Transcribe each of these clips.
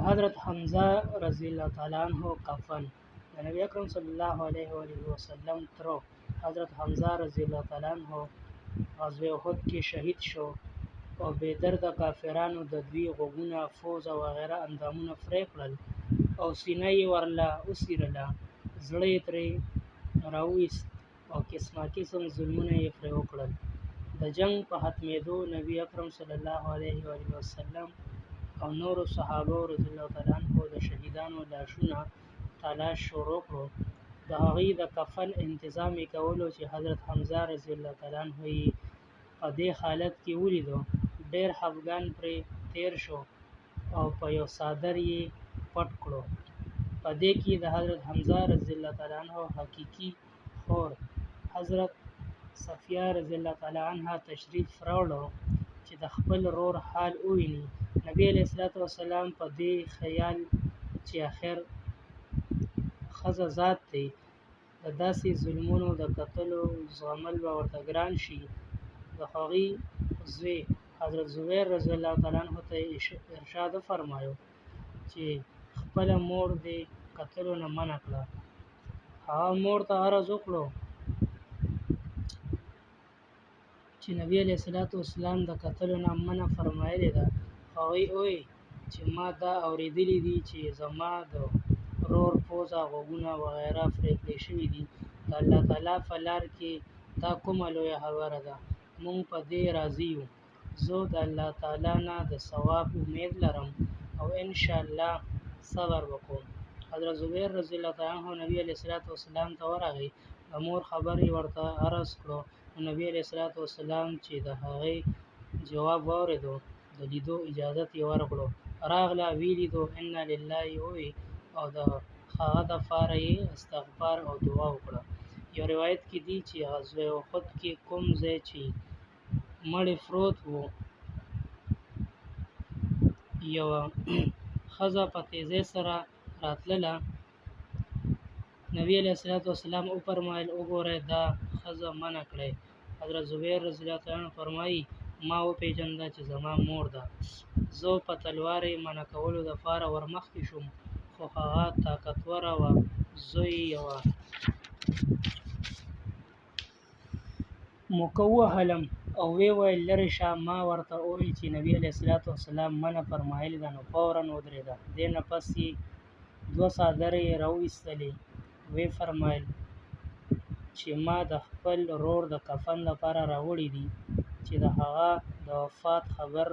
حضرت حمزه رضی الله تعالی عنہ کفن د نبی اکرم صلی الله علیه و آله وسلم تر حضرت حمزه رضی الله تعالی عنہ غزوه احد کې شهید شو او بېدرده کافرانو د دوی غوږونه، فوز او وغیره اندامونه پرې کړل او سینه یې ورله وڅیرله، زړه یې ترې راوایست او قسمه قسم ظلمونه یې پرې وکړل. د جنگ په ختمېدو نبي اکرم صلی الله علیه و آله وسلم او نورو صحابه رضی الله تعالی عنهم د شهیدانو لاشونه تلاش شروع کړو. د هغوی د کفن انتظام یې کولو چې حضرت حمزه رضی الله تعالی عنه یې په دې حالت کې ولیدو. ډېر خفګان پرې تیر شو او په یو څادر یې پټ کړو. په دې کې د حضرت حمزه رضی الله تعالی عنه حقیقي خور حضرت صفیه رضی الله تعالی عنها تشریف راوړو چې د خپل ورور حال وویني. نبی علیه الصلاة والسلام په دې خیال چې آخر ښځه ذات دی، د داسې ظلمونو د کتلو زغمل به ورته ګران شي، د هغوی زوی حضرت زبیر رضی الله تعالی عنه ته ارشاد وفرمایو چې خپله مور دې کتلو نه منع کړه. هغه مور ته عرض وکړو چې نبی علیه الصلاة والسلام د کتلو نه منع فرمایلې ده. هغوی وایي چې ما دا اورېدلي دي چې زما د ورور پوزه، غوږونه وغیره پرې کړی شوي دي. د الله تعالی په لار کې دا کومه لویه خبره ده. موږ په دې راضي یو. زه د الله تعالی نه د ثواب امید لرم او انشاءالله صبر وکړم. حضرت زبیر رضی الله تعالی عنه نبی علیه الصلاة والسلام ته ورغی، د مور خبرې ورته عرض کړو. نبی علیه الصلاة والسلام چې د هغې جواب واورېدو، د لیدو اجازت یې ورکړو. راغله، ویې لیدو، انا لله ووی او د هغه دپاره یې استغفار او دعا وکړه. یو روایت کې دي چې غزوه احد کې کوم ځای چې مړی پروت و، یوه ښځه په تیزۍ سره راتلله. نبی علیه الصلاة والسلام وفرمایل وګورئ دا ښځه منع کړئ. حضرت زبیر رضی الله تعالی عنه فرمایي ما وپېژنده چې زما مور ده. زه په تلوار یې منع کولو دپاره ورمخکې شوم، خو هغه طاقتوره وه. زه یې یوه موقع ووهلم او ویې ویل لرې شه. ما ورته وویل چې نبي علیه الصلاة والسلام منع فرمایلې ده، نو فوراً ودرېده. دې نه پس یې 2 څادرې راوایستلې. ویې فرمایل چې ما د خپل ورور د کفن لپاره راوړي دي چې د هغه د وفات خبر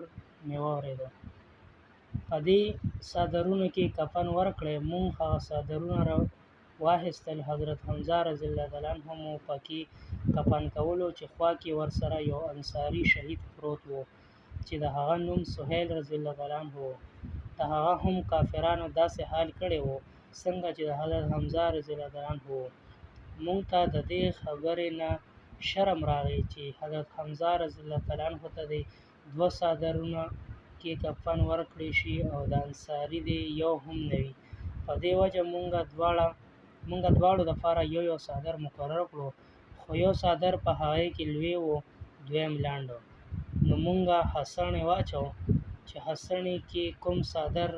مې واورېده. په دې څادرونو کې کفن ورکړئ. موږ هغه څادرونه واخیستل. حضرت حمزه رضی الله تعالی عنه مو پکې کفن کولو چې خوا کې ورسره یو انصاري شهید پروت و چې د هغه نوم سهیل رضی الله تعالی عنه و. د هغه هم کافرانو داسې حال کړی و څنګه چې د حضرت حمزه رضی الله تعالی عنه و. موږ ته د دې خبرې نه شرم راغی چې حضرت حمزه رضی الله تعالی عنه ته د 2 څادرونه کې کفن ورکړی شي او د انصاري دې یو هم نه وي. په دې وجه موږ دواړو دپاره یو څادر مقرر کړو، خو یو څادر په هغې کې لوی و، دویم لنډ. نو موږ حسڼې واچو چې حسڼې کې کوم څادر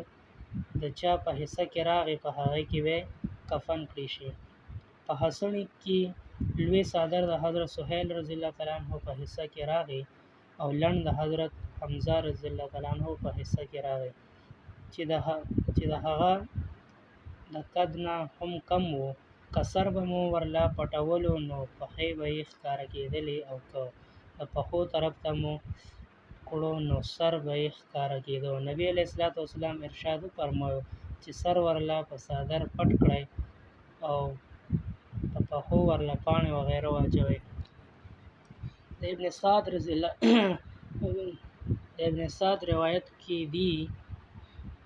د چا په حصه کې راغی په هغې کې به کفن کړی شي. په حسڼې کې لوی څادر د حضرت سهیل رضی الله تعالی عنه په حصه کې راغی او لنډ د حضرت حمزه رضی الله تعالی عنه په حصه کې راغی چې د هغه د قد نه هم کم و. که سر به مو ورله پټولو نو پښې به یې ښکاره کېدلې او که د پښو طرف ته مو کړو نو سر به یې ښکاره کېده. نبي علیه الصلاة والسلام ارشاد وفرمایو چې سر ورله په څادر پټ کړئ او په پښو ورله پاڼې وغیره واچوئ. د ابن سعد روایت کې دي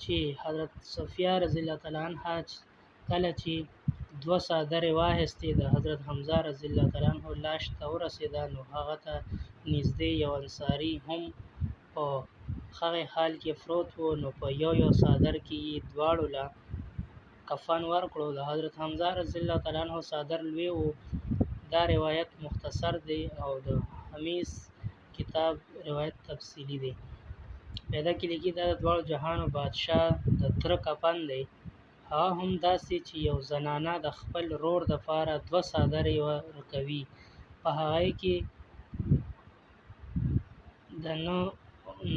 چې حضرت صفیه رضی الله تعالی عنها کله چې 2 څادرې واخیستې د حضرت حمزه رضی الله تعالی عنه لاش ته ورسېده، نو هغه ته نږدې یو انصاري هم په هغې حال کې پروت و. نو په یو څادر کې یې دواړو له کفن ورکړو. د حضرت حمزه رضی الله تعالی عنه څادر لوی و. دا روایت مختصر دی او د حمیس کتاب روایت تفصیلي دی. پیدا کې لیکي دا د دواړو جهانو بادشاه د تره کفن دی. هغه هم داسې چې یو زنانه د خپل رور دپاره 2 څادرې ورکوي، په هغې کې د نه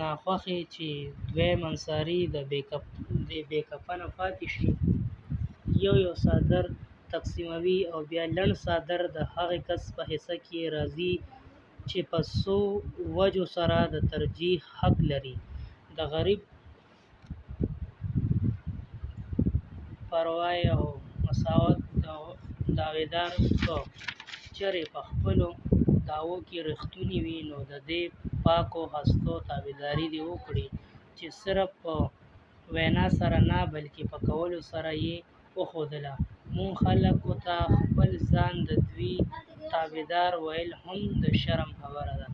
ناخوښې چې دویم انصاري د بې کفنه پاتې شي یو څادر تقسیموي او بیا لنډ څادر د هغه کس په حصه کې راځي چې په څو وجو سره د ترجیح حق لري. د غریب پروا او مساوات دعویدار که چېرې په خپلو دعوو کې رښتونی وي، نو د دې پاکو هستو تابعداري دې وکړي چې صرف په وینا سره نه بلکې په کولو سره یې وښودله. موږ خلکو ته خپل ځان د دوی تابعدار ویل هم د شرم خبره ده.